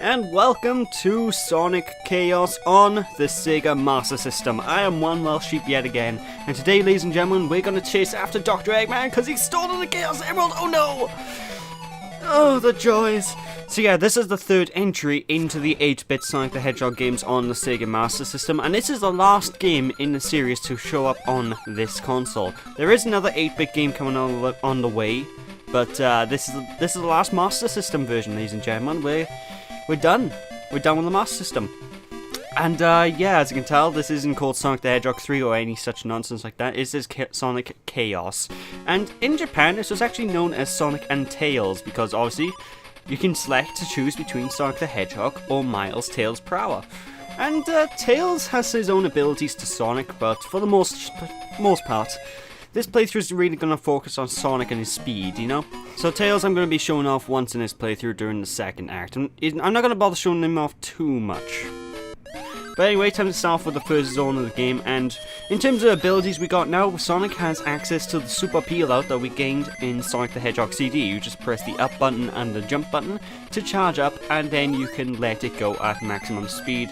and welcome to Sonic Chaos on the SEGA Master System. I am one well sheep yet again, and today, ladies and gentlemen, we're gonna chase after Dr.Eggman because he's stolen the Chaos Emerald. Oh no! Oh, the joys! So yeah, this is the third entry into the 8-bit Sonic the Hedgehog games on the SEGA Master System, and this is the last game in the series to show up on this console. There is another 8-bit game coming on the way, but this is the last Master System version, ladies and gentlemen. We're done. We're done with the Master System. And yeah, as you can tell, this isn't called Sonic the Hedgehog 3 or any such nonsense like that. It is Sonic Chaos. And in Japan, this was actually known as Sonic and Tails, because obviously you can select to choose between Sonic the Hedgehog or Miles Tails Prower. And Tails has his own abilities to Sonic, but for the most part, this playthrough is really going to focus on Sonic and his speed, you know? So Tails I'm going to be showing off once in this playthrough during the second act, and I'm not going to bother showing him off too much. But anyway, time to start off with the first zone of the game, and in terms of abilities we got now, Sonic has access to the super peel out that we gained in Sonic the Hedgehog CD. You just press the up button and the jump button to charge up, and then you can let it go at maximum speed.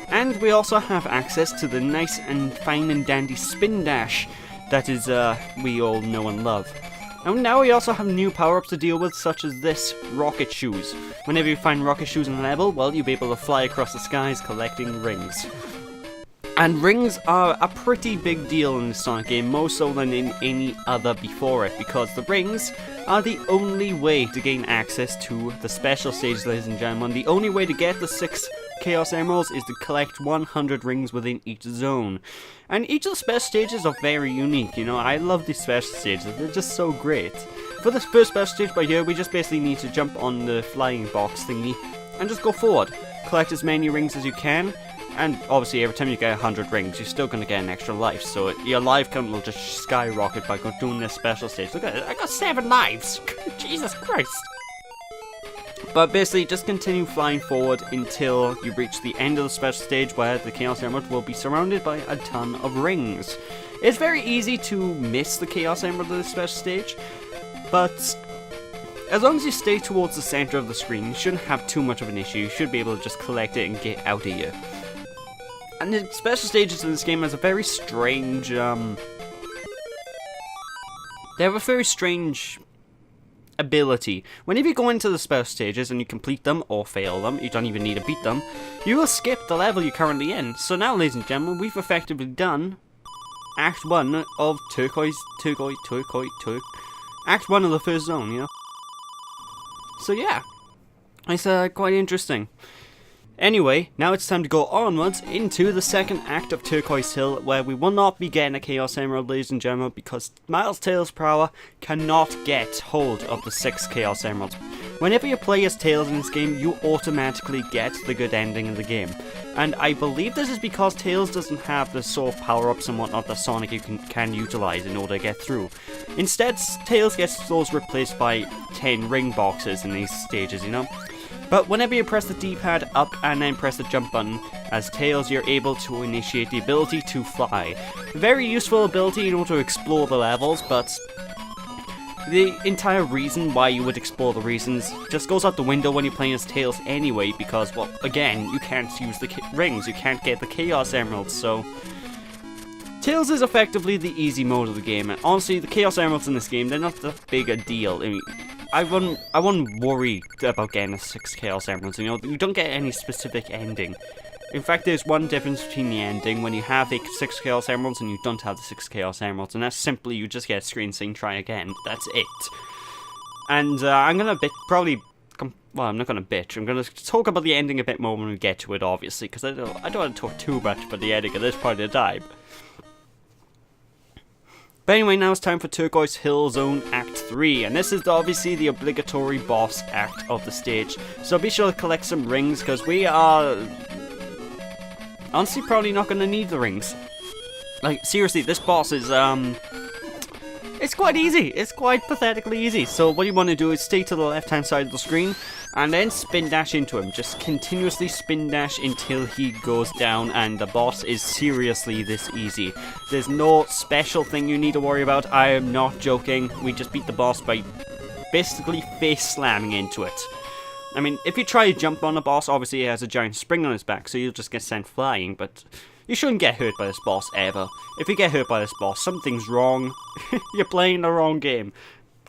And we also have access to the nice and fine and dandy spin dash that is we all know and love. And now we also have new power-ups to deal with, such as this, Rocket Shoes. Whenever you find Rocket Shoes in a level, well, you'll be able to fly across the skies collecting rings. And rings are a pretty big deal in the Sonic game, more so than in any other before it, because the rings are the only way to gain access to the special stages, ladies and gentlemen. The only way to get the 6 Chaos Emeralds is to collect 100 rings within each zone. And each of the special stages are very unique, you know. I love these special stages, they're just so great. For this first special stage by here, we just basically need to jump on the flying box thingy and just go forward. Collect as many rings as you can, and obviously every time you get 100 rings, you're still going to get an extra life, so your life count will just skyrocket by doing this special stage. Look at it, I got 7 lives! Jesus Christ! But basically, just continue flying forward until you reach the end of the special stage where the Chaos Emerald will be surrounded by a ton of rings. It's very easy to miss the Chaos Emerald at this special stage, but as long as you stay towards the center of the screen, you shouldn't have too much of an issue. You should be able to just collect it and get out of here. And the special stages in this game has a very strange, they have a very strange ability. Whenever you go into the special stages and you complete them or fail them, you don't even need to beat them, you will skip the level you're currently in. So now, ladies and gentlemen, we've effectively done Act 1 of Act 1 of the first zone, you know? So yeah, it's quite interesting. Anyway, now it's time to go onwards into the second act of Turquoise Hill, where we will not be getting a Chaos Emerald, ladies and gentlemen, because Miles Tails Prower cannot get hold of the 6 Chaos Emeralds. Whenever you play as Tails in this game, you automatically get the good ending of the game. And I believe this is because Tails doesn't have the sort of power-ups and whatnot that Sonic can utilize in order to get through. Instead, Tails gets those replaced by 10 ring boxes in these stages, you know? But whenever you press the D-pad up and then press the jump button, as Tails, you're able to initiate the ability to fly. Very useful ability in order to explore the levels, but the entire reason why you would explore the reasons just goes out the window when you're playing as Tails anyway, because, well, again, you can't use the rings, you can't get the Chaos Emeralds, so Tails is effectively the easy mode of the game, and honestly, the Chaos Emeralds in this game, they're not that big a deal. I mean, I wouldn't worry about getting the 6 Chaos Emeralds, you know, you don't get any specific ending. In fact, there's one difference between the ending when you have the 6 Chaos Emeralds and you don't have the 6 Chaos Emeralds, and that's simply you just get a screen saying try again. That's it. And I'm gonna well, I'm not gonna bitch, I'm gonna talk about the ending a bit more when we get to it, obviously, because I don't want to talk too much about the ending at this point in time. But anyway, now it's time for Turquoise Hill Zone Act 3, and this is obviously the obligatory boss act of the stage. So be sure to collect some rings, because we are honestly probably not going to need the rings. Like, seriously, this boss is, it's quite easy. It's quite pathetically easy. So what you want to do is stay to the left-hand side of the screen, and then spin dash into him. Just continuously spin dash until he goes down, and the boss is seriously this easy. There's no special thing you need to worry about. I am not joking. We just beat the boss by basically face slamming into it. I mean, if you try to jump on a boss, obviously he has a giant spring on his back, so you'll just get sent flying, but you shouldn't get hurt by this boss, ever. If you get hurt by this boss, something's wrong. You're playing the wrong game.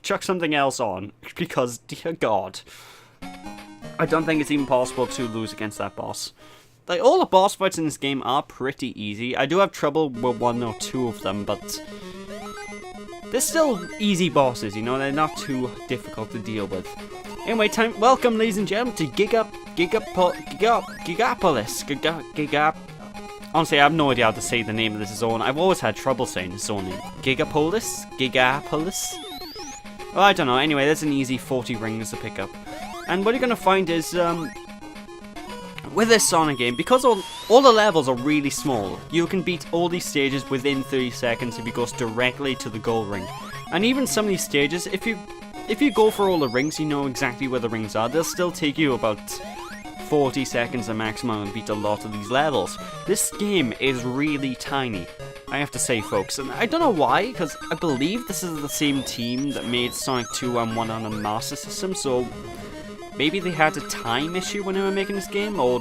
Chuck something else on, because, dear God, I don't think it's even possible to lose against that boss. Like, all the boss fights in this game are pretty easy. I do have trouble with 1 or 2 of them, but they're still easy bosses, you know, they're not too difficult to deal with. Anyway, welcome, ladies and gentlemen, to Gigapolis. Honestly, I have no idea how to say the name of this zone. I've always had trouble saying this zone name. Gigapolis? Well, I don't know. Anyway, there's an easy 40 rings to pick up. And what you're going to find is, with this Sonic game, because all the levels are really small, you can beat all these stages within 30 seconds if you go directly to the gold ring. And even some of these stages, if you go for all the rings, you know exactly where the rings are, they'll still take you about 40 seconds at maximum and beat a lot of these levels. This game is really tiny, I have to say, folks, and I don't know why, because I believe this is the same team that made Sonic 2 and 1 on the Master System, so maybe they had a time issue when they were making this game, or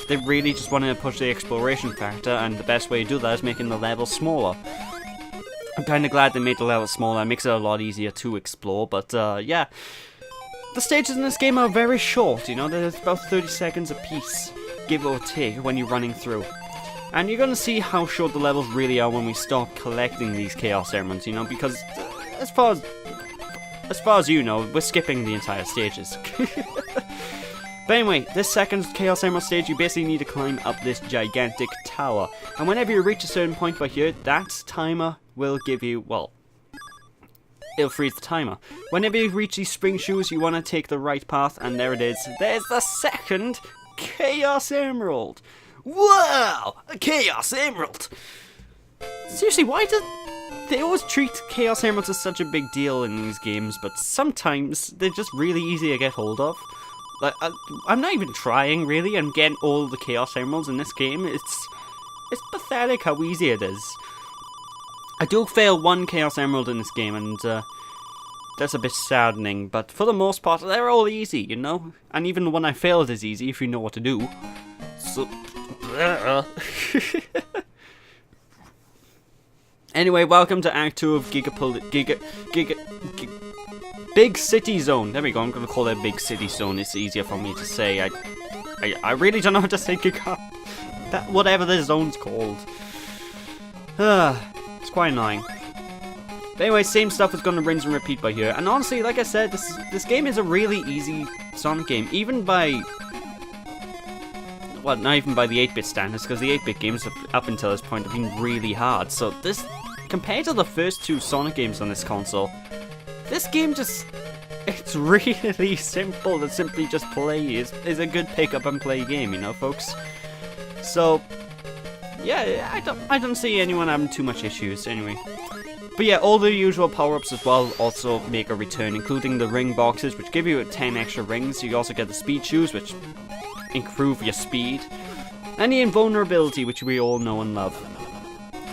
they really just wanted to push the exploration factor, and the best way to do that is making the levels smaller. I'm kind of glad they made the levels smaller, it makes it a lot easier to explore, but yeah. The stages in this game are very short, you know, there's about 30 seconds a piece, give or take, when you're running through. And you're gonna see how short the levels really are when we start collecting these Chaos Emeralds, you know, because as far as you know, we're skipping the entire stages. But anyway, this second Chaos Emerald stage, you basically need to climb up this gigantic tower. And whenever you reach a certain point by here, that timer will give you, well, it'll freeze the timer. Whenever you reach these spring shoes, you want to take the right path, and there it is. There's the second Chaos Emerald! Wow! A Chaos Emerald! Seriously, why do they always treat Chaos Emeralds as such a big deal in these games, but sometimes they're just really easy to get hold of? Like, I'm not even trying, really. I'm getting all the Chaos Emeralds in this game. It's pathetic how easy it is. I do fail 1 Chaos Emerald in this game, and that's a bit saddening, but for the most part, they're all easy, you know? And even the one I failed is easy if you know what to do. So... Anyway, welcome to Act 2 of Big City Zone. There we go, I'm going to call it Big City Zone. It's easier for me to say. I really don't know how to say whatever this zone's called. It's quite annoying. But anyway, same stuff is going to rinse and repeat by here. And honestly, like I said, this game is a really easy Sonic game. Even by... well, not even by the 8-bit standards, because the 8-bit games up until this point have been really hard. So this, compared to the first 2 Sonic games on this console, this game just... it's really simple to simply just play. Is a good pick up and play game, you know, folks? So... yeah, I don't see anyone having too much issues, anyway. But yeah, all the usual power-ups as well also make a return, including the ring boxes, which give you 10 extra rings. You also get the speed shoes, which improve your speed. And the invulnerability, which we all know and love.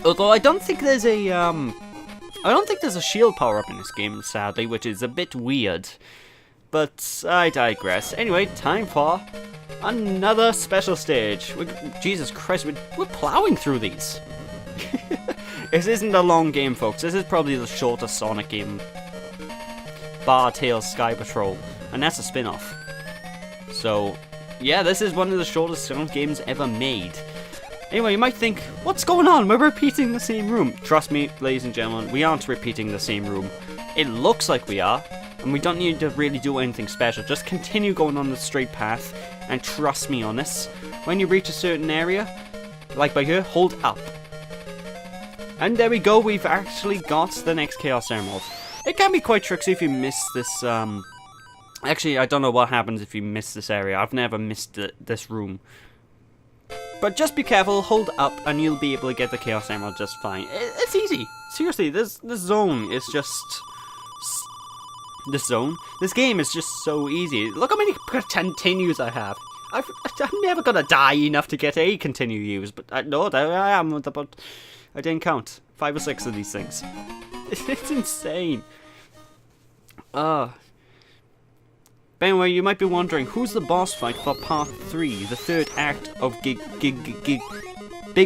Although I don't think there's a shield power-up in this game, sadly, which is a bit weird. But I digress. Anyway, time for another special stage. Jesus Christ, we're plowing through these. This isn't a long game, folks. This is probably the shortest Sonic game. Bar Tails Sky Patrol. And that's a spin-off. So, yeah, this is one of the shortest Sonic games ever made. Anyway, you might think, what's going on? We're repeating the same room. Trust me, ladies and gentlemen, we aren't repeating the same room. It looks like we are. And we don't need to really do anything special. Just continue going on the straight path. And trust me on this. When you reach a certain area, like by here, hold up. And there we go, we've actually got the next Chaos Emerald. It can be quite tricksy if you miss this, actually, I don't know what happens if you miss this area. I've never missed this room. But just be careful, hold up, and you'll be able to get the Chaos Emerald just fine. It's easy. Seriously, this zone is just... this game is just so easy. Look how many continues I have. I'm never gonna die enough to get a continue use, but no, there I am with about... I didn't count. 5 or 6 of these things. It's insane. But anyway, you might be wondering, who's the boss fight for part 3, the third act of Big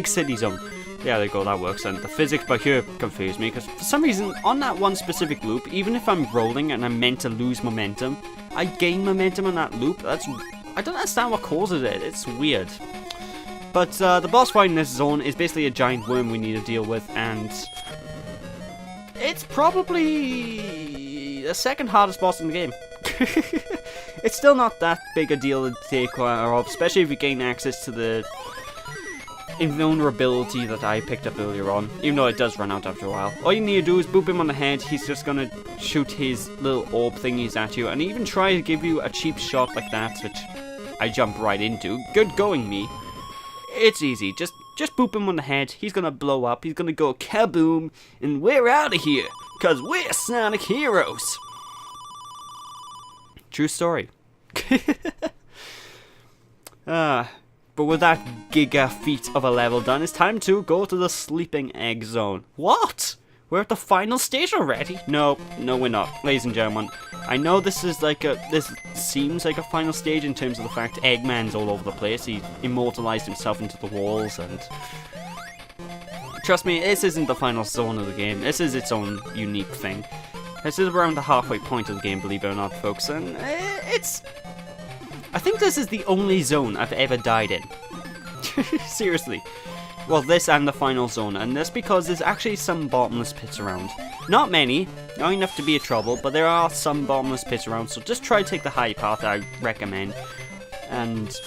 City Zone? Yeah, there you go, that works. And the physics by here confuse me, because for some reason, on that one specific loop, even if I'm rolling and I'm meant to lose momentum, I gain momentum on that loop. I don't understand what causes it. It's weird. But the boss fight in this zone is basically a giant worm we need to deal with, and it's probably the second hardest boss in the game. It's still not that big a deal to take care of, especially if you gain access to the invulnerability that I picked up earlier on, even though it does run out after a while. All you need to do is boop him on the head. He's just gonna shoot his little orb thingies at you, and even try to give you a cheap shot like that, which I jump right into. Good going, me. It's easy. Just boop him on the head. He's gonna blow up. He's gonna go kaboom, and we're out of here, cause we're Sonic heroes. True story. But with that giga feat of a level done, it's time to go to the sleeping egg zone. What? We're at the final stage already? No, we're not, ladies and gentlemen. I know this seems like a final stage in terms of the fact Eggman's all over the place. He immortalized himself into the walls, and trust me, this isn't the final zone of the game. This is its own unique thing. This is around the halfway point of the game, believe it or not, folks, and I think this is the only zone I've ever died in. Seriously. Well, this and the final zone, and that's because there's actually some bottomless pits around. Not many, not enough to be a trouble, but there are some bottomless pits around, so just try to take the high path I recommend, and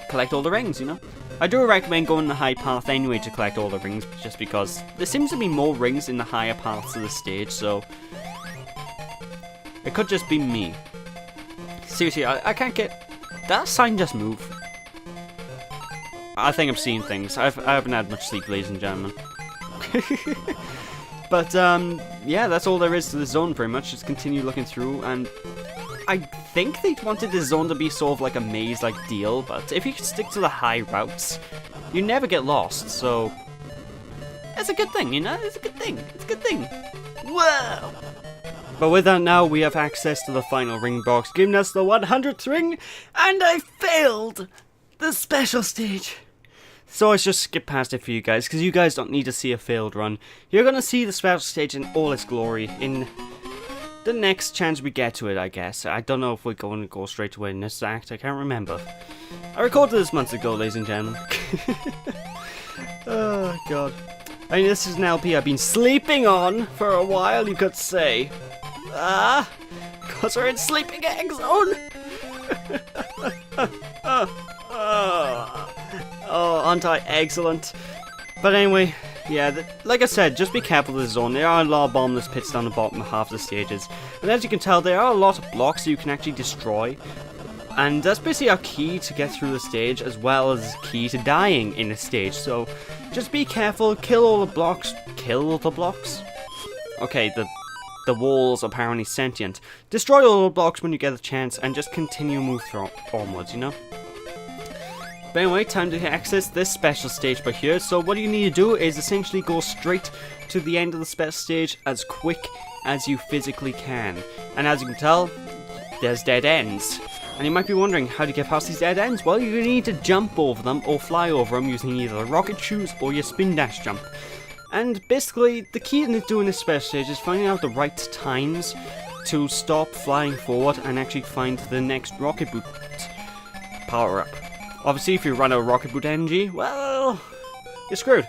collect all the rings, you know? I do recommend going the high path anyway to collect all the rings, just because there seems to be more rings in the higher parts of the stage, so it could just be me. Seriously, I can't get... That sign just move? I think I'm seeing things. I haven't had much sleep, ladies and gentlemen. But, yeah, that's all there is to the zone, pretty much. Just continue looking through, and I think they wanted the zone to be sort of like a maze-like deal, but if you can stick to the high routes, you never get lost, so... That's a good thing, you know? It's a good thing. It's a good thing. Whoa! But with that now, we have access to the final ring box, giving us the 100th ring, and I failed the special stage. So let's just skip past it for you guys, because you guys don't need to see a failed run. You're going to see the special stage in all its glory in the next chance we get to it, I guess. I don't know if we're going to go straight to it in this act, I can't remember. I recorded this months ago, ladies and gentlemen. Oh, God. I mean, this is an LP I've been sleeping on for a while, you could say. Because we're in sleeping egg zone. Oh, aren't I excellent? But anyway, yeah, like I said, just be careful of the zone. There are a lot of bottomless pits down the bottom of half the stages. And as you can tell, there are a lot of blocks that you can actually destroy. And that's basically our key to get through the stage, as well as key to dying in the stage. So, just be careful, kill all the blocks. Kill the blocks? Okay, the walls are apparently sentient. Destroy all the blocks when you get a chance, and just continue to move through onwards, you know? But anyway, time to access this special stage by here. So what you need to do is essentially go straight to the end of the special stage as quick as you physically can. And as you can tell, there's dead ends. And you might be wondering, how do you get past these dead ends? Well, you need to jump over them or fly over them using either the rocket shoes or your spin dash jump. And basically, the key to doing this special stage is finding out the right times to stop flying forward and actually find the next rocket boot power-up. Obviously, if you run out of rocket boot energy, well, you're screwed.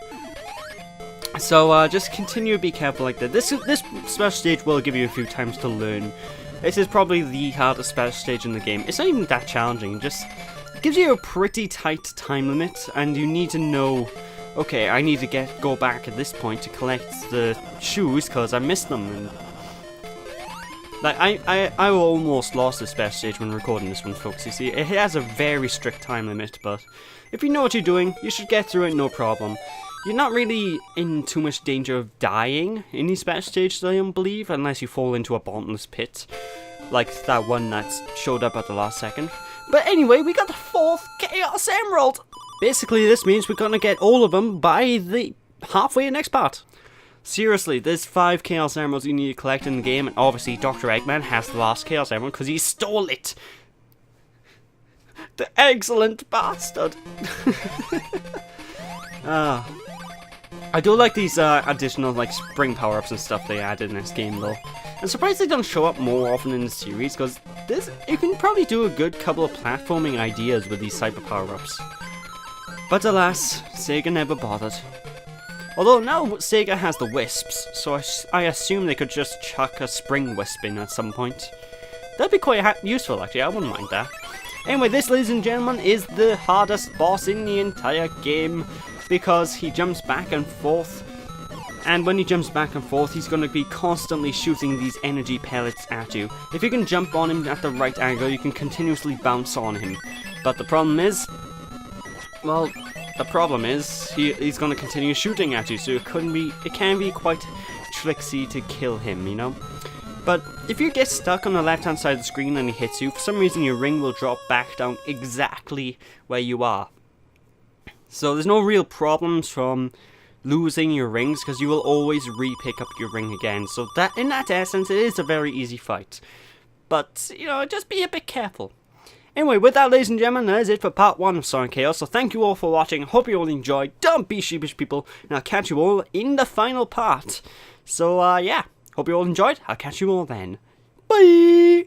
So, just continue to be careful like that. This special stage will give you a few times to learn. This is probably the hardest special stage in the game. It's not even that challenging, just gives you a pretty tight time limit, and you need to know, okay, I need to go back at this point to collect the shoes, because I missed them, and like, I almost lost the special stage when recording this one, folks. You see, it has a very strict time limit, but if you know what you're doing, you should get through it no problem. You're not really in too much danger of dying in these special stages, I don't believe, unless you fall into a bottomless pit, like that one that showed up at the last second. But anyway, we got the 4th Chaos Emerald! Basically, this means we're gonna get all of them by the halfway next part. Seriously, there's 5 Chaos Emeralds you need to collect in the game, and obviously Dr. Eggman has the last Chaos Emerald because he stole it! The excellent bastard! I do like these additional like spring power-ups and stuff they added in this game though. I'm surprised they don't show up more often in the series, because you can probably do a good couple of platforming ideas with these cyber power-ups. But alas, Sega never bothered. Although now Sega has the wisps, so I assume they could just chuck a spring wisp in at some point. That'd be quite useful actually, I wouldn't mind that. Anyway, this, ladies and gentlemen, is the hardest boss in the entire game, because he jumps back and forth, and when he jumps back and forth he's going to be constantly shooting these energy pellets at you. If you can jump on him at the right angle, you can continuously bounce on him. But the problem is, well, he's going to continue shooting at you, so it can be quite tricksy to kill him, you know? But if you get stuck on the left hand side of the screen and he hits you, for some reason your ring will drop back down exactly where you are. So there's no real problems from losing your rings, because you will always re-pick up your ring again. So that, in that essence, it is a very easy fight. But, you know, just be a bit careful. Anyway, with that, ladies and gentlemen, that is it for part 1 of Sonic Chaos. So thank you all for watching. Hope you all enjoyed. Don't be sheepish, people. And I'll catch you all in the final part. So, yeah. Hope you all enjoyed. I'll catch you all then. Bye!